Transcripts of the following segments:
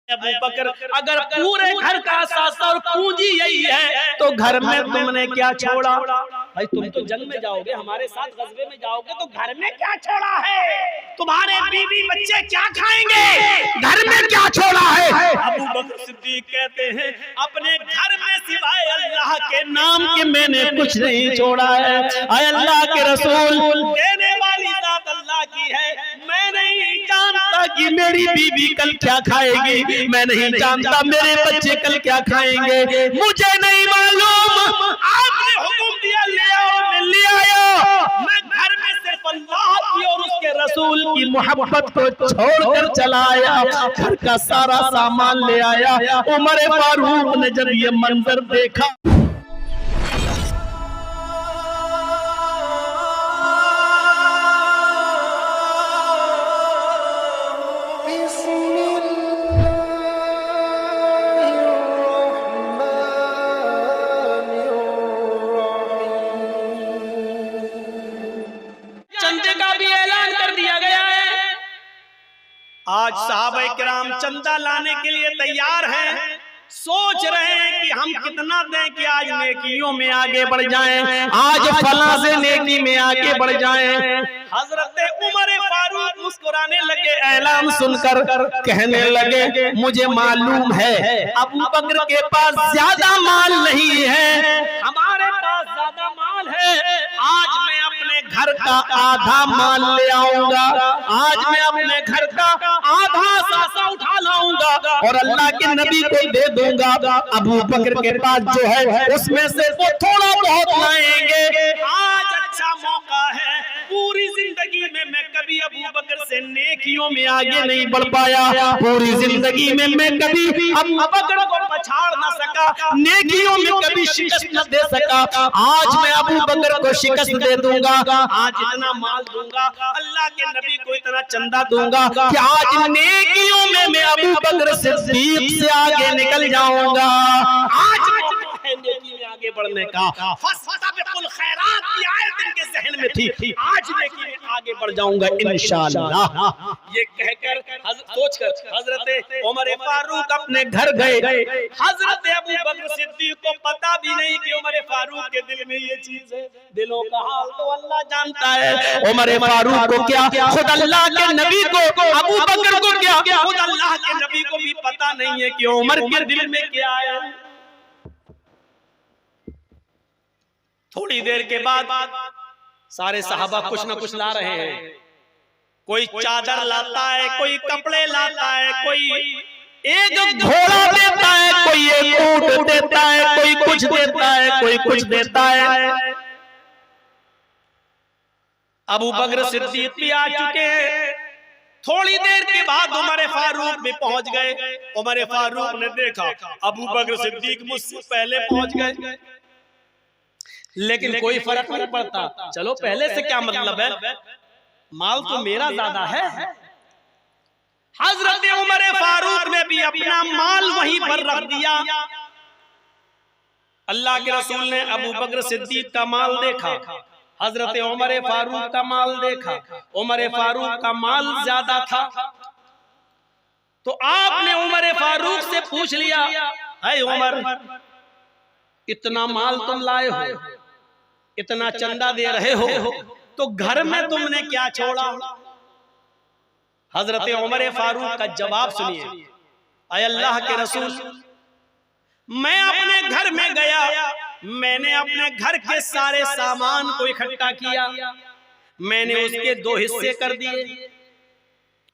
अबू बकर, अगर पूरे घर का असासा और पूंजी यही है तो घर में तुमने क्या छोड़ा? भाई तुम तो जंग में जाओगे, हमारे साथ गज़वे में जाओगे, तो घर में क्या छोड़ा है? तुम्हारे बीवी बच्चे क्या खाएंगे? घर में क्या छोड़ा है? अबू बकर सिद्दीक कहते हैं अपने घर में सिवाय अल्लाह के नाम के मैंने कुछ नहीं छोड़ा है। आय अल्लाह के रसूल, देने वाली जात अल्लाह की है। मैं नहीं जानता कि मेरी बीवी कल क्या खाएगी, मैं नहीं जानता मेरे बच्चे कल क्या खाएंगे, मुझे नहीं मालूम। आपने हुक्म दिया ले आओ, मैं ले आया। मैं घर में सिर्फ अल्लाह की और उसके रसूल की मोहब्बत को छोड़कर चला आया। घर का सारा सामान ले आया। उमर फारूक ने जब ये मंजर देखा, आज सहाबा-ए-किराम चंदा लाने के लिए तैयार हैं, सोच रहे हैं कि हम कितना दें कि आज नेकियों में आगे बढ़ जाएं, आज फला से नेकी में आगे बढ़ जाएं। हजरत उमर फारूक मुस्कुराने लगे, ऐलान सुनकर कहने लगे मुझे मालूम है अबू बकर के पास ज्यादा माल नहीं है, हमारे पास ज्यादा माल है। आज मैं अपने घर का आधा माल ले आऊंगा, आज मैं अपने घर का आधा सासा उठा लाऊंगा और अल्लाह के नबी को दे दूंगा। अबू बकर के पास जो है उसमें से वो थोड़ा बहुत लाएंगे। आज अच्छा मौका है, पूरी जिंदगी में मैं कभी अबू बकर से नेकियों में आगे नहीं बढ़ पाया, पूरी जिंदगी में मैं कभी अबू बकर को पछाड़ न सका, नेकियों में कभी शिकस्त न दे सका। आज मैं अबू बकर को शिकस्त दे दूंगा, आज इतना माल दूंगा, अल्लाह के नबी को इतना चंदा दूंगा कि आज नेकियों में मैं अबू बकर सिद्दीक से आगे निकल जाऊंगा। आज नेकी में आगे बढ़ने का, फस्तबिकुल खैरात की आयत इनके ज़हन में थी, आज नेकी में आगे बढ़ जाऊंगा इंशाअल्लाह। ये कहकर सोचकर हजरत उमर फारूक अपने घर गए। हजरत अबू बकर सिद्दीक को पता भी नहीं कि उमर फारूक के दिल में ये चीज है, दिलों का हाल तो अल्लाह जानता है। उमर फारूक को क्या, खुद अल्लाह के नबी को, अबू बकर को क्या, खुद अल्लाह के नबी को भी पता नहीं है कि उमर के दिल में क्या है। थोड़ी देर के बाद सारे सहाबा कुछ न कुछ ला रहे हैं, कोई चादर लाता है, कोई कपड़े लाता है, कोई एक घोड़ा देता है, कोई एक ऊंट देता है, कोई कुछ देता है, कोई कुछ देता है। अबू बकर सिद्दीक भी आ चुके हैं। थोड़ी देर के बाद उमर फारूक भी पहुंच गए। उमर फारूक ने देखा अबू बकर सिद्दीक मुझसे पहले पहुंच गए, लेकिन कोई फर्क नहीं पड़ता, चलो पहले से क्या मतलब है, माल तो मेरा ज्यादा है। हजरत उमर फारूक ने भी अपना माल वहीं पर रख दिया। अल्लाह के रसूल ने अबू बकर सिद्दीक का माल देखा, हजरत उमर फारूक का माल देखा, उमर फारूक का माल ज्यादा था, तो आपने उमर फारूक से पूछ लिया, ऐ उमर इतना माल तुम लाए हो, इतना चंदा दे रहे हो, तो घर में तुमने क्या छोड़ा? हजरत उमर फारूक का जवाब सुनिए, ऐ अल्लाह के रसूल, मैं अपने घर में गया, मैंने अपने घर के सारे सामान को इकट्ठा किया, मैंने उसके 2 हिस्से कर दिए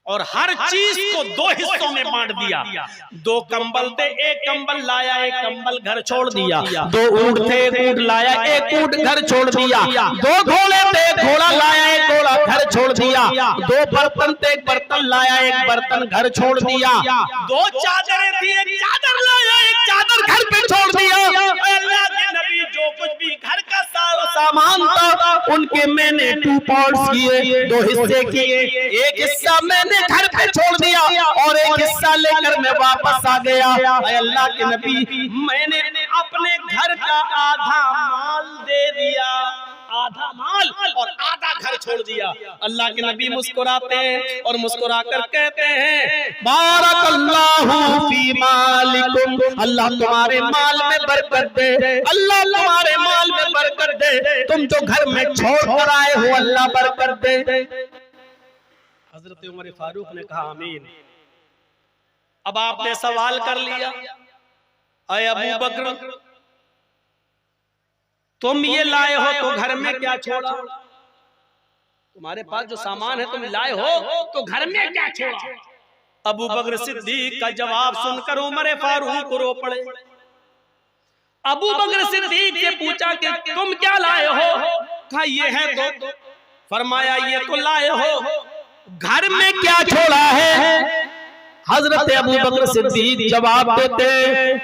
और हर चीज को 2 हिस्सों में बांट दिया। 2 कंबल थे, एक कंबल लाया, एक कंबल घर छोड़ दिया। 2 ऊंट थे, एक ऊंट लाया, एक ऊंट घर छोड़ दिया। 2 घोड़े थे, एक घोड़ा लाया, एक घोड़ा घर छोड़ दिया। 2 बर्तन थे, एक बर्तन लाया, एक बर्तन घर छोड़ दिया। 2 चादरें थी, एक चादर लाया, एक चादर घर पे छोड़ दिया। अल्लाह के नबी जो कुछ भी घर का सामान था उनके मैंने 2 पार्ट्स किए, 2 हिस्से किए। एक हिस्सा मैंने घर पे छोड़ दिया और एक हिस्सा लेकर मैं वापस आ गया। अल्लाह के नबी, मैंने अपने घर का आधा माल दे दिया, आधा माल और आधा घर छोड़ दिया। अल्लाह के नबी मुस्कुराते हैं और मुस्कुरा कर कहते हैं बारकल्लाहु फी मालिकुम, अल्लाह तुम्हारे माल में बरकत दे, अल्लाह तुम्हारे माल में बरकत दे, तुम जो घर में छोड़ कर आए हो अल्लाह बरकत दे। हजरत उमर फारूक ने कहा आमीन। अब आपने सवाल कर लिया, अय अबू बकर तुम ये लाए हो तो घर में क्या छोड़ा? तुम्हारे पास जो सामान है तुम लाए हो तो घर में क्या छोड़ा? अबू बकर सिद्दीक का जवाब सुनकर उमर फारूक रो पड़े। अबू बकर सिद्दीक से पूछा कि तुम क्या लाए हो? कहा ये है तो। फरमाया ये तो लाए हो, घर में क्या छोड़ा है? हजरत अबू बकर सिद्दीक जवाब देते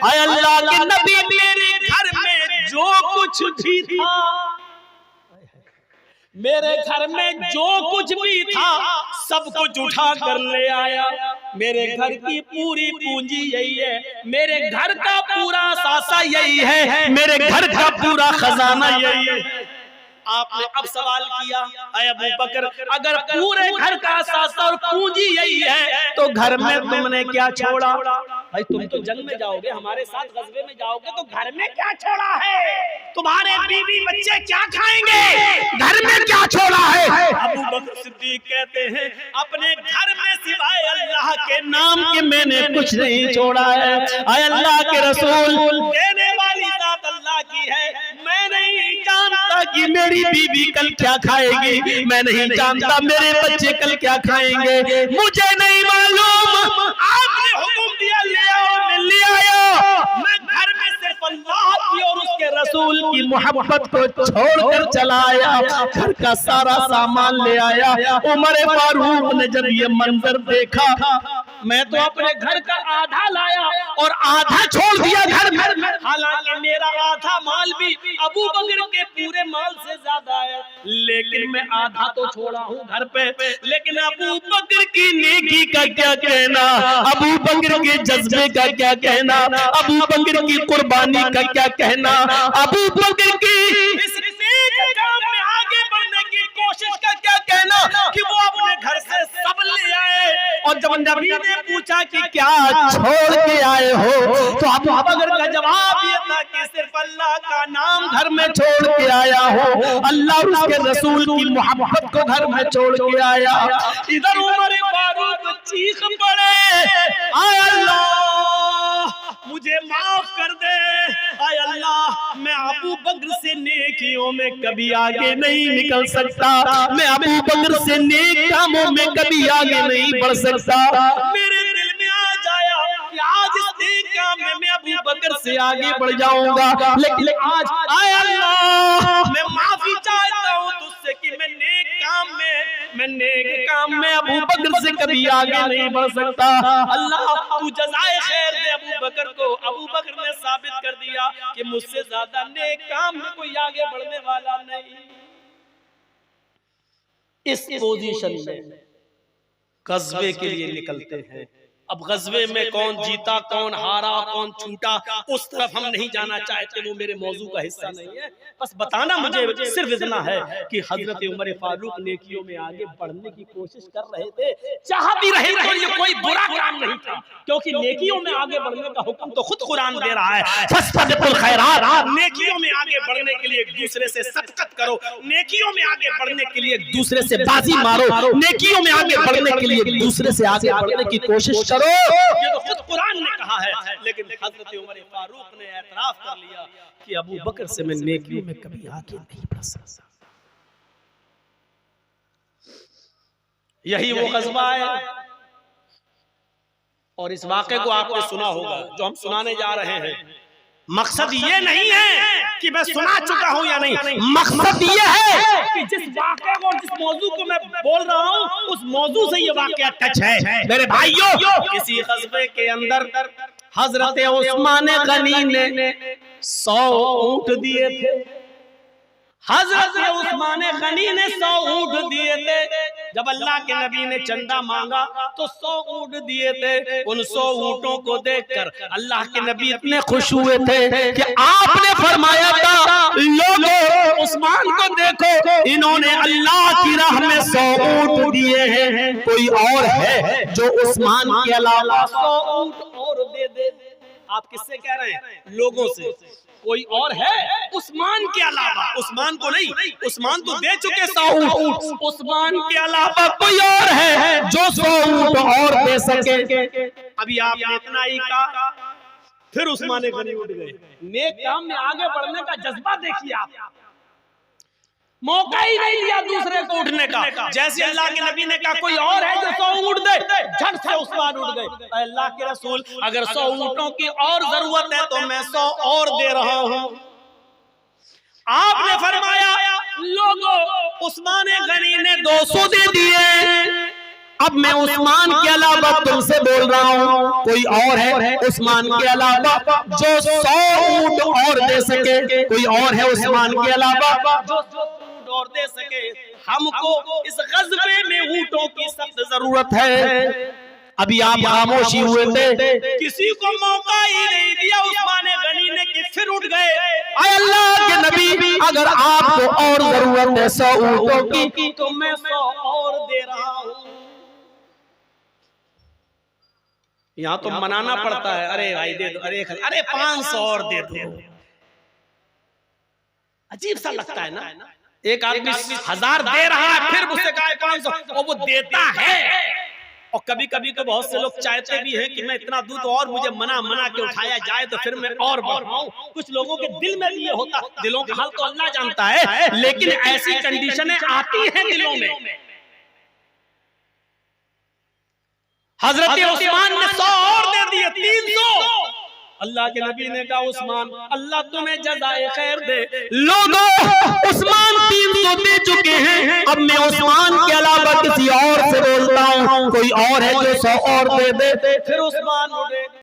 हाय अल्लाह के नबी मेरे घर में जो कुछ भी था, मेरे घर में जो कुछ भी था सब कुछ उठा कर ले आया। मेरे घर की पूरी पूंजी यही है, मेरे घर का पूरा सासा यही है, मेरे घर का पूरा खजाना यही है। आपने अब सवाल किया अय अबू बकर अगर पूरे घर का सासा और पूंजी यही है तो घर में तुमने क्या छोड़ा? भाई तुम तो जंग में जाओगे, हमारे साथ गज़वे में जाओगे, तो घर में क्या छोड़ा है? तुम्हारे बीवी बच्चे क्या खाएंगे? घर में क्या छोड़ा है? अबू बकर सिद्दीक कहते हैं अपने घर में सिवाय अल्लाह के नाम के मैंने कुछ नहीं छोड़ा है। आय अल्लाह के रसूल देने वाली जात अल्लाह की है, मैं नहीं जानता कि मेरी बीवी कल क्या खाएगी, मैं नहीं जानता मेरे बच्चे कल क्या खाएंगे, मुझे नहीं मालूम। आपने हुक्म दिया ले आओ, ले आया। मैं घर में सिर्फ अल्लाह की और उसके रसूल की मोहब्बत को छोड़कर चला आया, घर का सारा सामान ले आया। उमर फारूक ने जब ये मंजर देखा, मैं तो अपने घर का आधा लाया और आधा छोड़ दिया घर में, हालांकि मेरा आधा माल भी अबू बकर के पूरे माल से ज्यादा है, लेकिन मैं आधा तो छोड़ा हूँ घर पे। लेकिन अबू बकर की नेकी का क्या कहना, अबू बकर के जज्बे का क्या कहना, अबू बकर की कुर्बानी का क्या कहना, अबू बकर की इस नेक काम में आगे बढ़ने की कोशिश का क्या कहना कि वो अपने घर से सब ले आए। और जब नबी ने पूछा कि क्या छोड़ के आए हो तो अबू बकर का जवाब ये था कि सिर्फ अल्लाह का नाम घर में छोड़ के आया हो, अल्लाह और उसके रसूल की मोहब्बत को घर में छोड़ के आया। इधर उमर फारूक चीख पड़े आय अल्लाह मुझे माफ कर दे, आय अल्लाह मैं अबू बकर से नेकियों में कभी आगे नहीं निकल सकता, मैं अबू बकर से नेक कामों में कभी आगे नहीं बढ़ सकता। मेरे दिल में आ जाया कि आज इस नेक काम में मैं अबू बकर से आगे बढ़ जाऊंगा, लेकिन आज आय अल्लाह मैं माफी चाहता हूँ तुझसे कि मैं नेक काम में अबू बकर से कभी आगे नहीं बढ़ सकता। अल्लाह तू जज़ाए खैर दे अबू बकर को। अबू बकर ने साबित कर दिया कि मुझसे ज्यादा नेक काम में कोई आगे बढ़ने वाला नहीं। इस पोजीशन में गज़वे के लिए निकलते हैं। अब गज़वे में कौन जीता, कौन हारा, कौन छूटा, उस तरफ हम नहीं जाना चाहते, वो मेरे मौजू का हिस्सा नहीं है। बस बताना मुझे सिर्फ इतना है कि हजरत उमर फारूक नेकियों में आगे बढ़ने की कोशिश कर रहे थे, चाह भी रहे थे, ये कोई बुरा काम नहीं था, क्योंकि नेकियों में आगे बढ़ने का हुक्म तो खुद कुरान दे रहा है। फस्तबिकुल खैरात, नेकियों में आगे बढ़ने के लिए एक दूसरे से सदक़त करो, नेकियों में आगे बढ़ने के लिए एक दूसरे से बाजी मारो, नेकियों में आगे बढ़ने के लिए एक दूसरे से आगे बढ़ने की कोशिश करो। ये तो खुद कुरान ने कहा है। लेकिन हजरत उमर फारूक ने एतराफ कर लिया कि अबू बकर से मैं नेकियों में कभी आगे नहीं बढ़ सकता। यही वो ग़ज़वा है। और इस वाक़े को आपने सुना होगा जो हम सुनाने जा रहे हैं। मकसद ये नहीं है कि मैं सुना चुका हूं या नहीं, मकसद ये है कि जिस वाक़े को, जिस मौजू को मैं बोल रहा हूं उस मौजू से ये वाक़या टच है। मेरे भाइयों, किसी ग़ज़वे के अंदर हजरत उस्मान गनी ने 100 ऊंट दिए थे। हजरत उस्मान गनी ने 100 ऊंट दिए थे। जब अल्लाह के नबी ने चंदा मांगा तो 100 ऊंट दिए थे। उन 100 ऊंटों को देखकर अल्लाह के नबी इतने खुश हुए थे कि आपने फरमाया था, लोगों उस्मान को देखो, इन्होंने अल्लाह की राह में 100 ऊंट दिए हैं, कोई और है जो उस्मान के अलावा 100 ऊंट और दे दे। आप किससे कह रहे हैं? लोगों से। कोई और है उस्मान के अलावा? उस्मान को नहीं, उस्मान तो दे चुके 100 ऊंट। उस्मान के अलावा कोई और है जो 100 ऊंट और दे सके? अभी आपने इतना ही कहा, फिर उस्मान गनी उठ गए। नेक काम में आगे बढ़ने का जज्बा देखिए आप, मौका ही नहीं लिया दूसरे को उठने का। जैसे अल्लाह के नबी ने कहा कोई और है जो 100 ऊंट दे, झट से उस्मान उठ गए। अल्लाह के रसूल, अगर 100 ऊंटों की और जरूरत है तो मैं 100 और दे रहा हूं। आपने फरमाया, लोगों उस्मान गनी ने 200 दे दिए, अब मैं उस्मान के अलावा तुमसे बोल रहा हूँ, कोई और है उस्मान के अलावा जो 100 ऊंट और दे सके? कोई और है उस्मान के अलावा जो 100 ऊंट और दे सके? हमको इस गज़बे में ऊंटों की सख्त जरूरत है। अभी आप खामोशी हुए थे, किसी को मौका ही नहीं दिया उस्मान गनी ने कि फिर उठ गए। अल्लाह के नबी, अगर आपको और जरूरत है 100 ऊंटों की तो मैं 100 और दे रहा हूँ। यहाँ तो मनाना पड़ता है, अरे भाई दे दो, अरे 500 और दे दो। अजीब सा लगता है ना, एक आदमी 1000 दे रहा है, फिर मुझसे कहा 500, और वो देता है। और कभी कभी तो बहुत से लोग चाहते भी हैं कि मैं इतना दूं तो और मुझे मना के उठाया जाए तो फिर मैं और बढ़ाऊं। कुछ लोगों के दिल में भी ये होता, दिलों का हाल तो अल्लाह जानता है, लेकिन ऐसी कंडीशनें आती हैं दिलों में। हजरत उस्मान ने 100 और दे दिए, 300। अल्लाह के नबी ने कहा, उस्मान अल्लाह तुम्हें जज़ाए खैर दे। लोगों उस्मान 300 दे चुके हैं, अब मैं उस्मान के अलावा किसी और से बोलता हूँ, कोई और है जो 100 और दे दे। फिर उस्मान उठे,